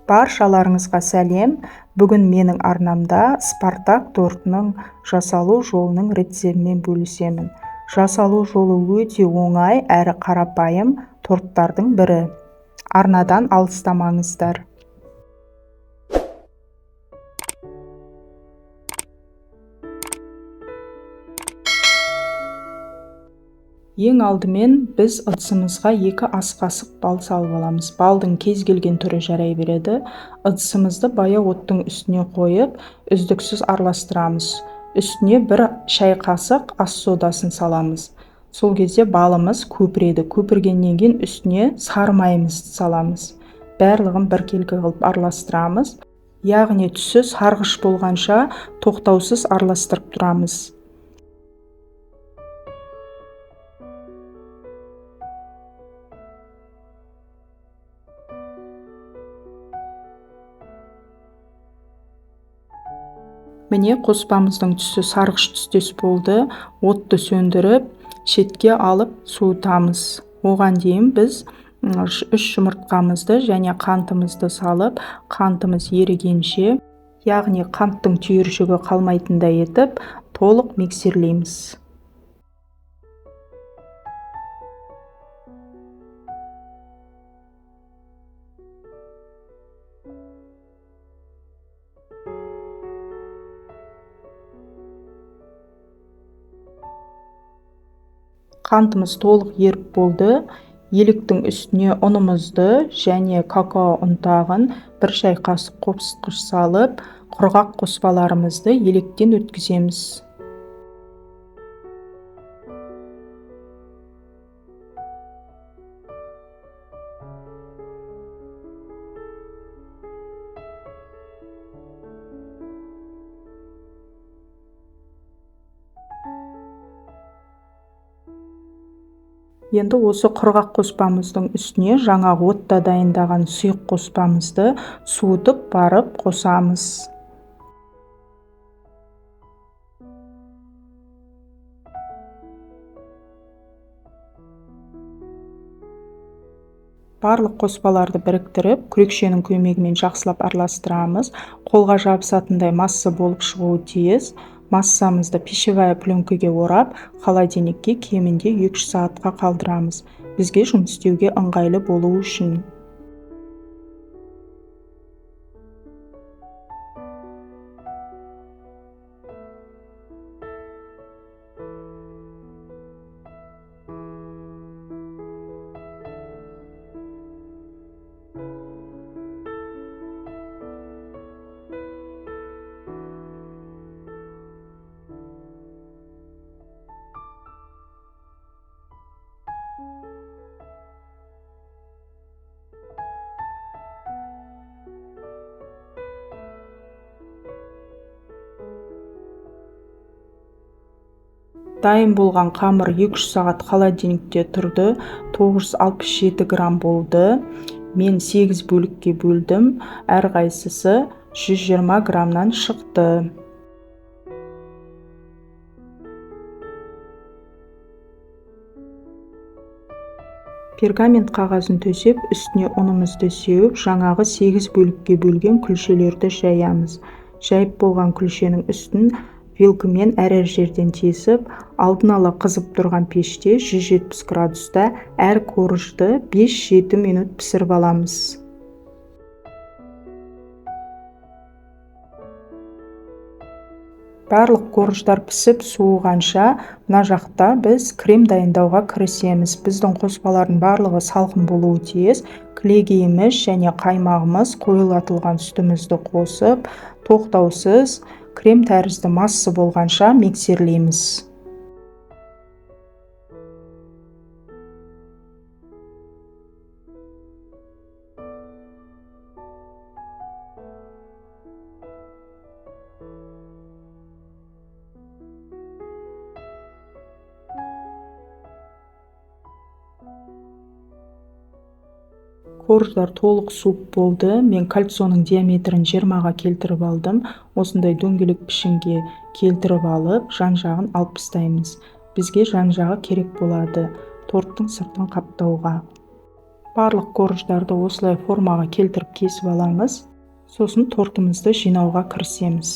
Баршаларыңызға сәлем. Бүгін менің арнамда Спартак тортының жасалу жолының рецептімен бөлісемін. Жасалу жолы өте оңай әрі қарапайым торттардың бірі. Арнадан алыстамаңыздар. Ең алдымен біз ыдысымызға 2 ас қасық бал салып аламыз. Балдың кез келген түрі жарай береді. Ыдысымызды баяу оттың үстіне қойып, үздіксіз араластырамыз. Үстіне 1 шай қасық ас содасын саламыз. Сол кезде балымыз көпіреді. Көпіргеннен кейін үстіне сары майымызды саламыз. Барлығын біркелкі қылып араластырамыз. Яғни түсі сарғыш болғанша тоқтаусыз араластырып тұрамыз. Міне қоспамыздың түсі сарғыш түстес болды. Отты сөндіріп, шетке алып суытамыз. Оған дейін біз 3 жұмыртқамызды және қантымызды салып, қантымыз ерігенше, яғни қанттың түйіршігі қалмайтындай етіп, толық миксерлейміз. Қантымыз толық еріп болды. Еліктің үстіне ұнымызды және какао ұнтағын 1 шай қасық қопсытқыш салып, құрғақ қоспаларымызды електен өткіземіз. Енді осы құрғақ қоспамыздың үстіне жаңа отта дайындаған сұйық қоспамызды суытып барып қосамыз. Барлық қоспаларды біріктіріп, күрекшенің көмегімен жақсылап араластырамыз. Қолға жабысатындай масса болып шығуы тиіс. Массамызды пищевая пленкаге орап, холодильникке кемінде 2 сағатқа қалдырамыз. Бізге жұмыс істеуге ыңғайлы болуы үшін. Дайын болған қамыр 2-3 сағат холодильникте тұрды. 967 грамм болды. Мен 8 бөлікке бөлдім. Әрқайсысы 120 граммнан шықты. Пергамент қағазын төсеп, үстіне ұнымызды сеуіп, жаңағы 8 бөлікке бөлген күлшелерді жаямыз. Жайып болған күлшенің үстін вилкамен әр жерден тесіп, алдын ала қызып тұрған пеште 170 градуста әр коржды 5-7 минут пісіріп аламыз. Барлық корждар пісіп суығанша, мына жақта біз крем дайындауға кірісеміз. Біздің қоспалардың барлығы салқын болуы тиіс. Кілегейіміз және қаймағымыз қойылатылған сүтімізді қосып, тоқтаусыз крем тәрізді масса болғанша миксерлейміз. Корждар толық суып болды. Мен кальцоның диаметрін 20-ға келтіріп алдым. Осындай дөңгелек пішінге келтіріп алып, жан-жағын алып тастаймыз. Бізге жан-жағы керек болады торттың сыртын қаптауға. Барлық корждарды осылай формаға келтіріп кесіп аламыз. Сосын тортымызды жинауға кірісеміз.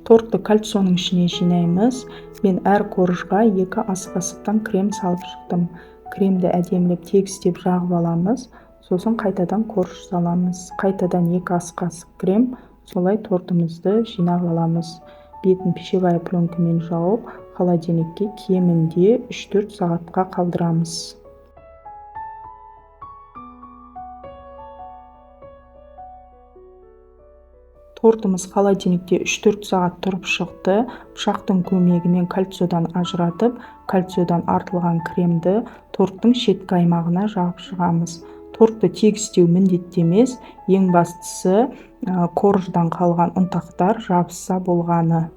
Тортты кольцоның ішіне жинаймыз. Мен әр коржға 2 ас қасықтан крем салып шықтым. Кремді әдемілеп тегістеп жағып аламыз. Сосын қайтадан корж саламыз. Қайтадан 2 ас қасық крем. Солай тортымызды жинап аламыз. Бетін пищевая пленкамен жауып, холодильникке кемінде 3-4 сағатқа қалдырамыз. Тортымыз холодильникте 3-4 сағат тұрып шықты. Пышақтың көмегімен кольцодан ажыратып, кольцодан артылған кремді торттың шеткі аймағына жағып шығамыз. Тортты тегістеу міндетті емес, ең бастысы корждан қалған ұнтақтар жабысса болғаны.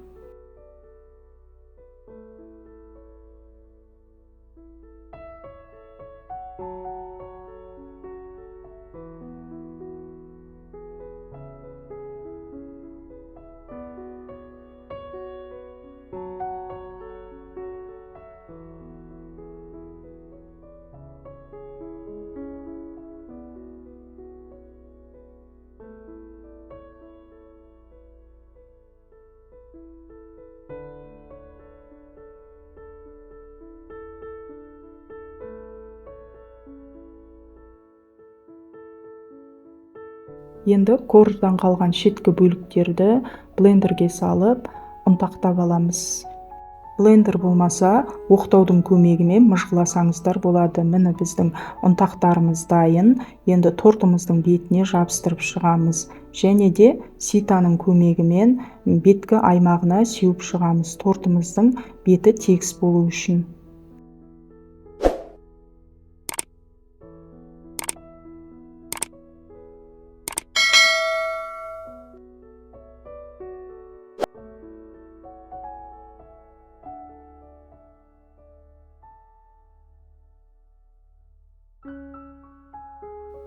Енді корждан қалған шеткі бөліктерді блендерге салып, ұнтақтап аламыз. Блендер болмаса, оқтаудың көмегімен мыжғыласаңыздар болады. Міне біздің ұнтақтарымыз дайын. Енді тортымыздың бетіне жабыстырып шығамыз. Және де ситаның көмегімен беткі аймағына сеуіп шығамыз. Тортымыздың беті тегіс болу үшін.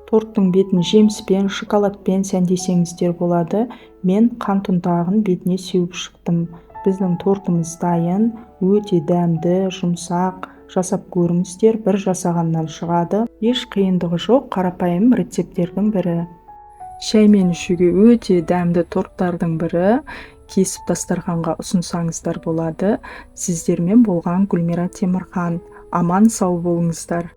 Торттың бетін жеміспен, шоколадпен сәндесеңіздер болады. Мен қант ұнтағын бетіне сеуіп шықтым. Біздің тортымыз дайын, өте дәмді, жұмсақ. Жасап көріңіздер, бір жасағаннан шығады. Еш қиындығы жоқ, қарапайым рецепттердің бірі. Шаймен ішуге өте дәмді торттардың бірі. Кесіп дастарханға ұсынсаңыздар болады. Сіздермен болған Гүлмира Темірхан. Аман сау болыңыздар.